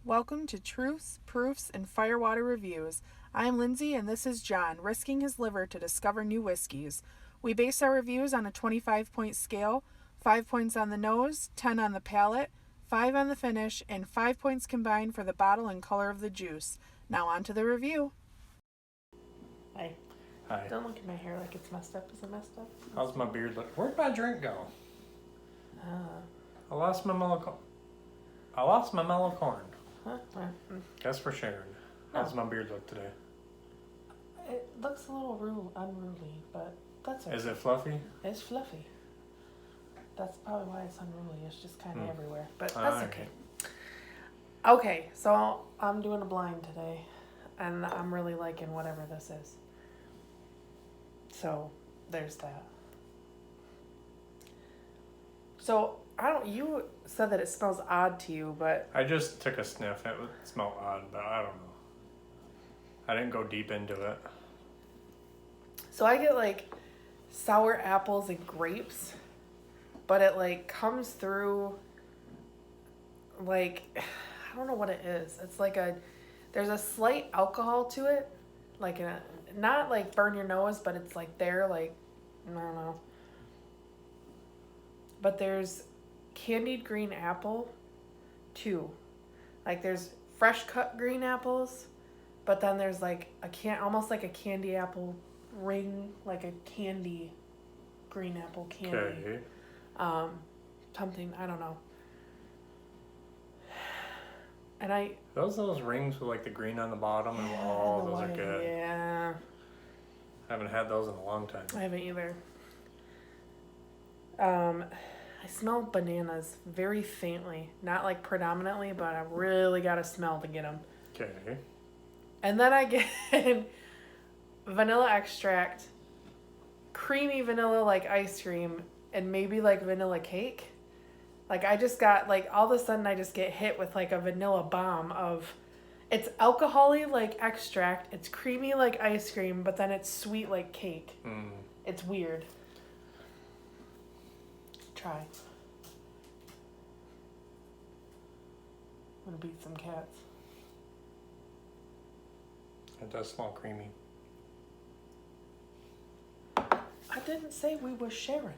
Welcome to Truths, Proofs, and Firewater Reviews. I'm Lindsey and this is John, risking his liver to discover new whiskeys. We base our reviews on a 25-point scale, 5 points on the nose, 10 on the palate, 5 on the finish, and 5 points combined for the bottle and color of the juice. Now on to the review. Hi. Hi. Don't look at my hair like it's messed up. Is it messed up? How's my beard look? Where'd my drink go? I lost my mellow corn. Huh? Guess we're sharing. How's my beard look today? It looks a little unruly, but that's okay. Is it fluffy? It's fluffy. That's probably why it's unruly. It's just kind of everywhere, but that's okay. Okay, so I'm doing a blind today, and I'm really liking whatever this is. So there's that. So you said that it smells odd to you, but I just took a sniff. It smelled odd, but I don't know. I didn't go deep into it. so I get like sour apples and grapes, but it like comes through like I don't know what it is. It's like there's a slight alcohol to it, like not like burn your nose, but it's like there, like I don't know. But there's candied green apple too. Like there's fresh cut green apples, but then there's like almost like a candy apple ring, like a candy green apple candy. Okay. Something, I don't know. And Those rings with like the green on the bottom and those are good. Yeah. I haven't had those in a long time. I haven't either. I smell bananas very faintly. Not like predominantly, but I really got to smell to get them. Okay. And then I get vanilla extract, creamy vanilla like ice cream, and maybe like vanilla cake. Like I just got like all of a sudden I just get hit with like a vanilla bomb of it's alcohol-y like extract, it's creamy like ice cream, but then it's sweet like cake. It's weird. Try. I'm gonna beat some cats. It does smell creamy. I didn't say we were sharing.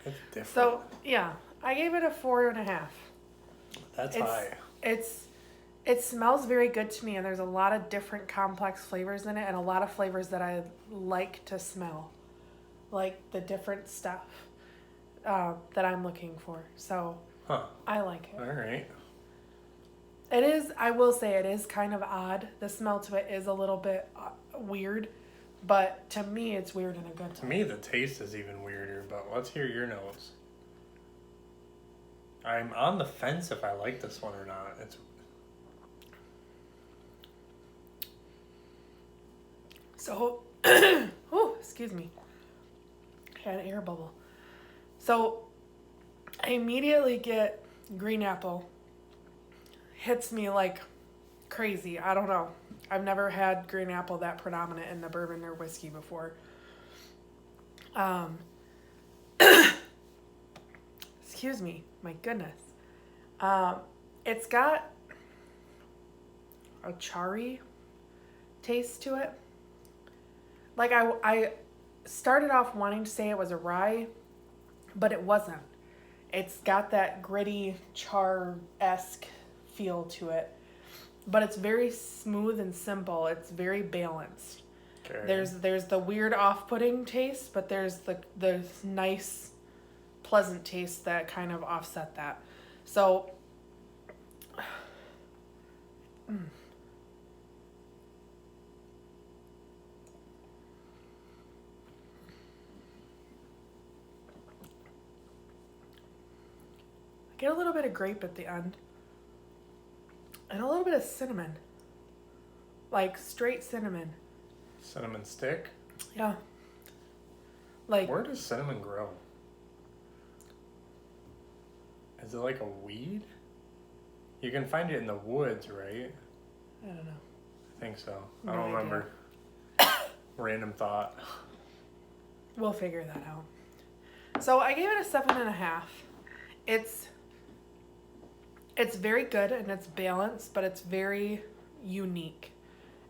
It's different. So yeah, I gave it a 4.5. That's high. It smells very good to me, and there's a lot of different complex flavors in it, and a lot of flavors that I like to smell, like the different stuff that I'm looking for. So I like it. All right. It is. I will say it is kind of odd. The smell to it is a little bit weird, but to me, it's weird in a good way. To me, the taste is even weirder. But let's hear your notes. I'm on the fence if I like this one or not. So, oh, excuse me. I had an air bubble. So, I immediately get green apple. Hits me like crazy. I don't know. I've never had green apple that predominant in the bourbon or whiskey before. Excuse me. My goodness. It's got a charry taste to it. Like I started off wanting to say it was a rye, but it wasn't. It's got that gritty char-esque feel to it, but it's very smooth and simple. It's very balanced. Okay. There's the weird off-putting taste, but there's the nice, pleasant taste that kind of offset that. So. Get a little bit of grape at the end. And a little bit of cinnamon. Like straight cinnamon. Cinnamon stick? Yeah. Like where does cinnamon grow? Is it like a weed? You can find it in the woods, right? I don't know. I think so. No I don't remember. Random thought. We'll figure that out. So I gave it a 7.5. It's very good and it's balanced, but it's very unique.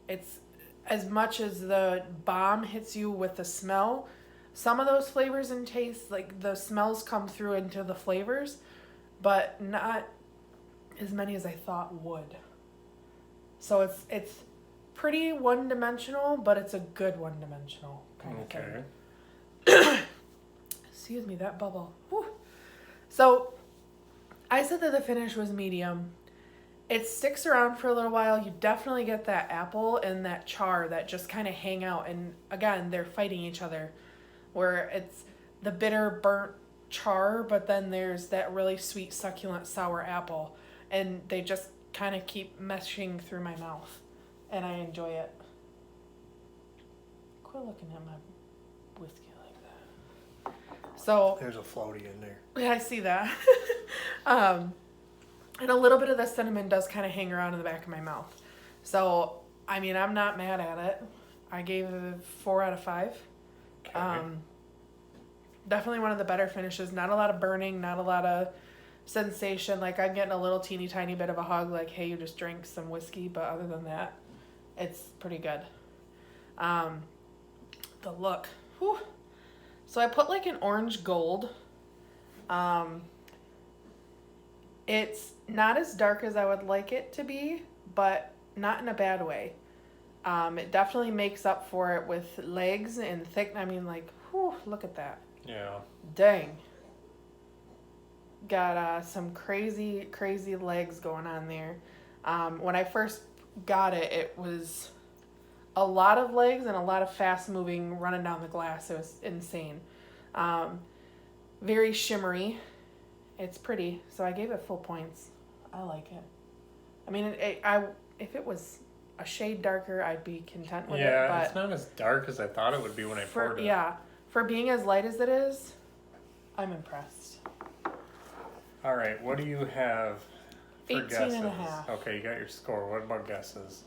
It's as much as the bomb hits you with the smell, some of those flavors and tastes, like the smells come through into the flavors, but not as many as I thought would. So it's pretty one-dimensional, but it's a good one-dimensional kind of thing. Excuse me, that bubble. Whew. So I said that the finish was medium. It sticks around for a little while. You definitely get that apple and that char that just kind of hang out. And again, they're fighting each other, where it's the bitter, burnt char, but then there's that really sweet, succulent, sour apple. And they just kind of keep meshing through my mouth. And I enjoy it. Quit looking at my whiskey like that. So There's a floaty in there. yeah, I see that. And a little bit of the cinnamon does kind of hang around in the back of my mouth. So, I mean, I'm not mad at it. I gave it a 4 out of 5. Okay. Definitely one of the better finishes. Not a lot of burning, not a lot of sensation. Like, I'm getting a little teeny tiny bit of a hug, like, hey, you just drank some whiskey. But other than that, it's pretty good. The look. Whew. So I put like an orange gold. It's not as dark as I would like it to be, but not in a bad way. It definitely makes up for it with legs and thick. I mean, like, whew, look at that. Yeah. Dang. Got some crazy, crazy legs going on there. When I first got it, it was a lot of legs and a lot of fast moving running down the glass. It was insane. Very shimmery. It's pretty, so I gave it full points. I like it. I mean, if it was a shade darker, I'd be content with it. Yeah, But it's not as dark as I thought it would be when I poured it. yeah, for being as light as it is, I'm impressed. All right, what do you have for 18 guesses? and a half. Okay, you got your score. What about guesses?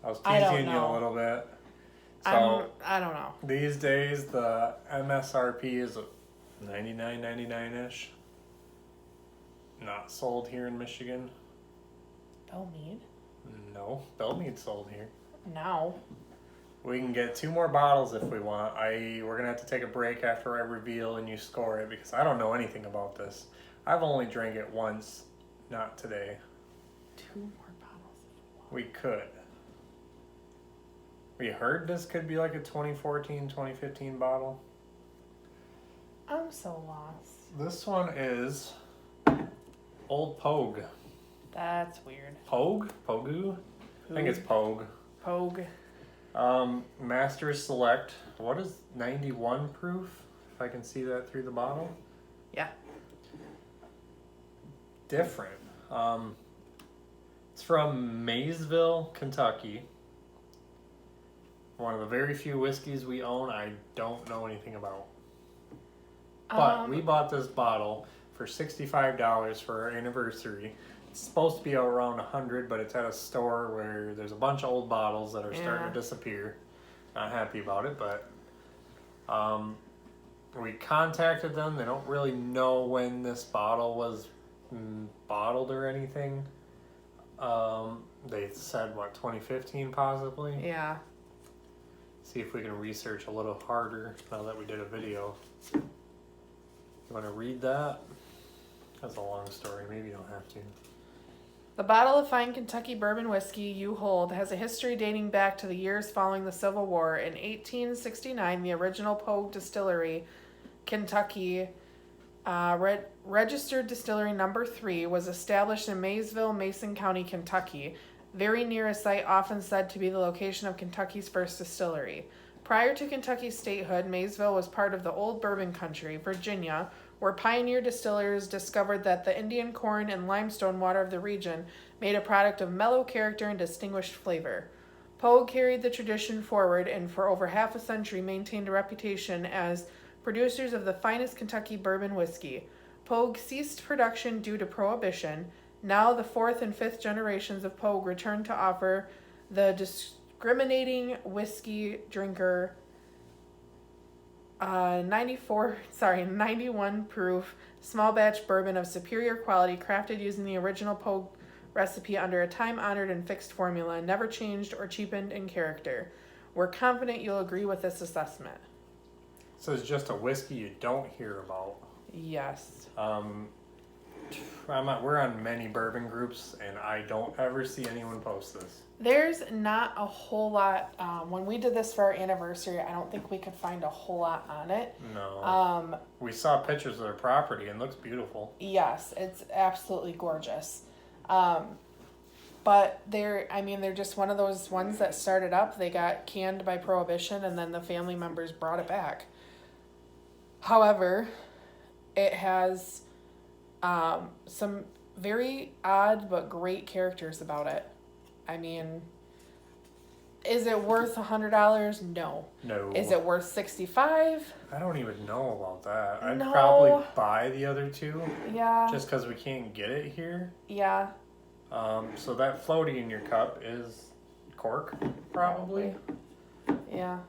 I was I don't teasing you a know. little bit. So I don't know. these days the MSRP is $99.99-ish. Not sold here in Michigan. Bellmead? No, Bellmead's sold here. Now. We can get 2 more bottles if we want. We're gonna have to take a break after I reveal and you score it because I don't know anything about this. I've only drank it once, not today. 2 more bottles. We could. We heard this could be like a 2014, 2015 bottle. I'm so lost. This one is Old Pogue. That's weird. Pogue? Pogu? I think it's Pogue. Pogue. Master's Select. What is 91 proof? If I can see that through the bottle. Yeah. Different. It's from Maysville, Kentucky. One of the very few whiskeys we own I don't know anything about. But we bought this bottle for $65 for our anniversary. It's supposed to be around $100, but it's at a store where there's a bunch of old bottles that are starting to disappear. Not happy about it, but we contacted them. They don't really know when this bottle was bottled or anything. They said, 2015 possibly? Yeah. See if we can research a little harder now that we did a video. You want to read that? That's a long story. Maybe you don't have to. The bottle of fine Kentucky bourbon whiskey you hold has a history dating back to the years following the Civil War. In 1869, the original Pogue Distillery, Kentucky, registered distillery number 3, was established in Maysville, Mason County, Kentucky, very near a site often said to be the location of Kentucky's first distillery. Prior to Kentucky's statehood, Maysville was part of the old bourbon country, Virginia, where pioneer distillers discovered that the Indian corn and limestone water of the region made a product of mellow character and distinguished flavor. Pogue carried the tradition forward and for over half a century maintained a reputation as producers of the finest Kentucky bourbon whiskey. Pogue ceased production due to Prohibition. Now the 4th and 5th generations of Pogue return to offer the discriminating whiskey drinker 91 proof small batch bourbon of superior quality, crafted using the original Pogue recipe under a time-honored and fixed formula, never changed or cheapened in character. We're confident you'll agree with this assessment. So it's just a whiskey you don't hear about. Yes. We're on many bourbon groups, and I don't ever see anyone post this. There's not a whole lot. When we did this for our anniversary, I don't think we could find a whole lot on it. No. We saw pictures of their property, and it looks beautiful. Yes, it's absolutely gorgeous. But they're just one of those ones that started up. They got canned by Prohibition, and then the family members brought it back. However, it has some very odd but great characters about it. I mean, is it worth $100? No. No. Is it worth $65? I don't even know about that. I'd No. probably buy the other two. Yeah. Just because we can't get it here. Yeah. So that floaty in your cup is cork, probably. Yeah.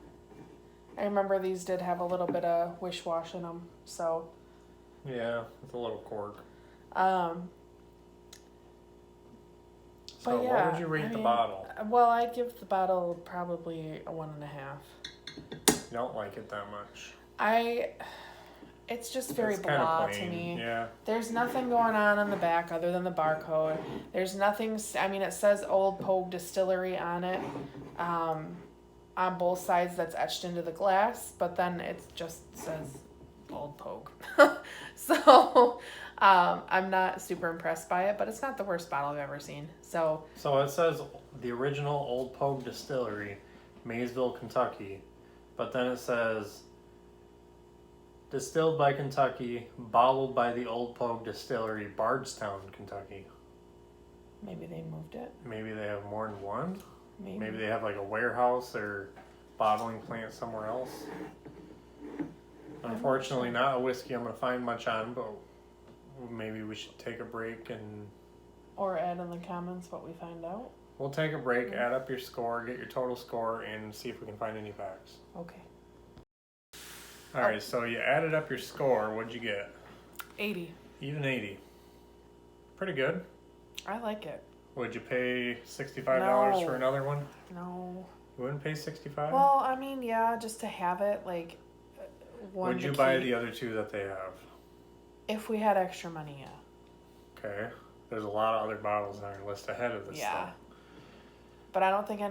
I remember these did have a little bit of wish-wash in them, so. Yeah, it's a little cork. So But yeah, what would you rate the bottle? Well, I'd give the bottle probably a 1.5. You don't like it that much. It's just very It's kinda blah plain, to me. Yeah. There's nothing going on the back other than the barcode. There's nothing, it says Old Pogue Distillery on it, on both sides that's etched into the glass, but then it just says Old Pogue. So, I'm not super impressed by it, but it's not the worst bottle I've ever seen. So it says the original Old Pogue Distillery, Maysville, Kentucky, but then it says distilled by Kentucky, bottled by the Old Pogue Distillery, Bardstown, Kentucky. maybe they moved it. Maybe they have more than one. Maybe Maybe they have like a warehouse or bottling plant somewhere else. Unfortunately, not a whiskey I'm going to find much on, but maybe we should take a break and... Or add in the comments what we find out. We'll take a break, add up your score, get your total score, and see if we can find any facts. Okay. Alright, so you added up your score. What'd you get? 80. Even 80. Pretty good. I like it. Would you pay $65 No. for another one? No. You wouldn't pay $65? Well, yeah, just to have it, one Would to you buy keep. the other two that they have? If we had extra money, yeah. Okay. There's a lot of other bottles on our list ahead of this. Yeah. Thing. But I don't think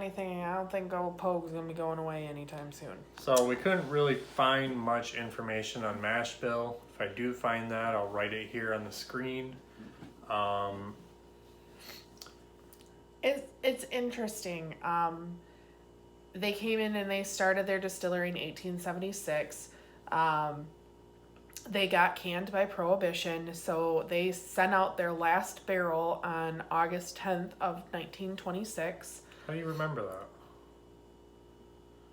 Old Pogue's going to be going away anytime soon. So we couldn't really find much information on mash bill. If I do find that, I'll write it here on the screen. It's interesting. They came in and they started their distillery in 1876. They got canned by Prohibition, so they sent out their last barrel on August 10th of 1926. How do you remember that?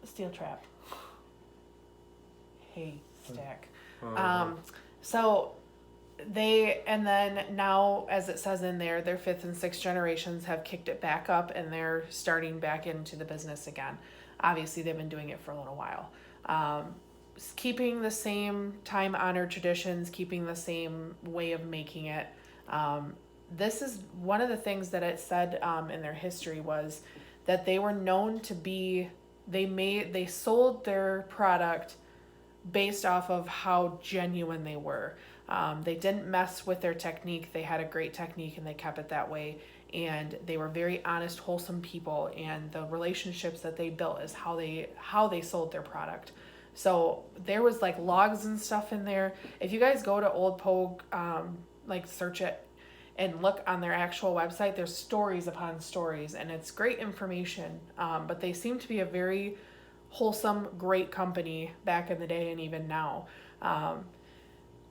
Steel trap. Hey, stack. Oh, So and then now, as it says in there, their 5th and 6th generations have kicked it back up and they're starting back into the business again. Obviously, they've been doing it for a little while. Keeping the same time-honored traditions, keeping the same way of making it. This is one of the things that it said in their history was that they were known to be, they sold their product based off of how genuine they were. They didn't mess with their technique. They had a great technique and they kept it that way. And they were very honest, wholesome people. And the relationships that they built is how they sold their product. So there was logs and stuff in there. If you guys go to Old Pogue, search it and look on their actual website, there's stories upon stories and it's great information. But they seem to be a very wholesome, great company back in the day and even now.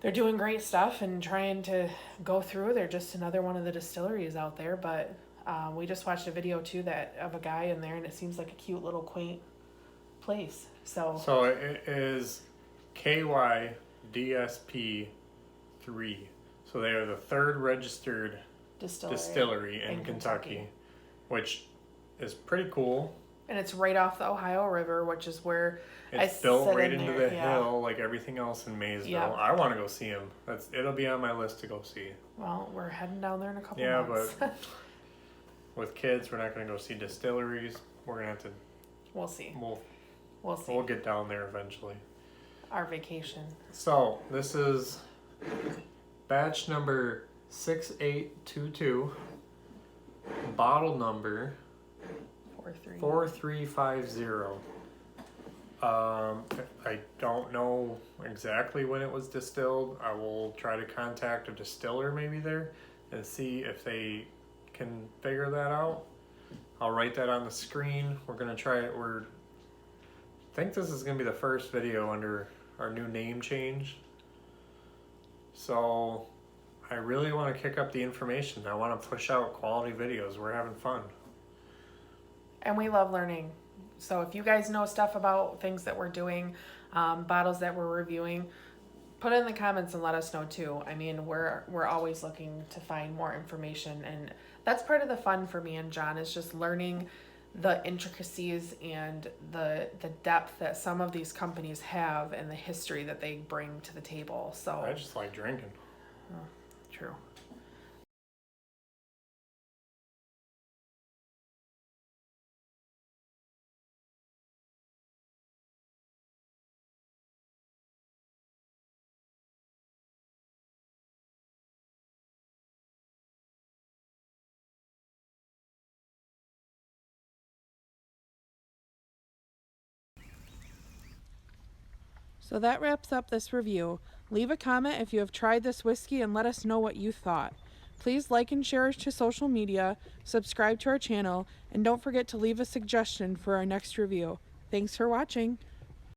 They're doing great stuff and trying to go through. They're just another one of the distilleries out there. But we just watched a video too of a guy in there and it seems like a cute little quaint place. So it is KYDSP 3. So they are the 3rd registered distillery in Kentucky, which is pretty cool. And it's right off the Ohio River, which is where It's I built sit right in into there. the Yeah. hill like everything else in Maysville. Yeah. I want to go see him. It'll be on my list to go see. Well, we're heading down there in a couple Yeah, months. but with kids, we're not going to go see distilleries. We're going to have to. We'll see. We'll see. We'll get down there eventually. Our vacation. So this is batch number 6822, bottle number 4350. I don't know exactly when it was distilled. I will try to contact a distiller maybe there and see if they can figure that out. I'll write that on the screen. We're gonna try it. I think this is gonna be the first video under our new name change. So I really want to kick up the information. I want to push out quality videos. We're having fun. And we love learning. So if you guys know stuff about things that we're doing, bottles that we're reviewing, put it in the comments and let us know too. I mean, we're always looking to find more information, and that's part of the fun for me and John, is just learning the intricacies and the depth that some of these companies have and the history that they bring to the table. So I just like drinking. True. So that wraps up this review. Leave a comment if you have tried this whiskey and let us know what you thought. Please like and share to social media, subscribe to our channel, and don't forget to leave a suggestion for our next review. Thanks for watching.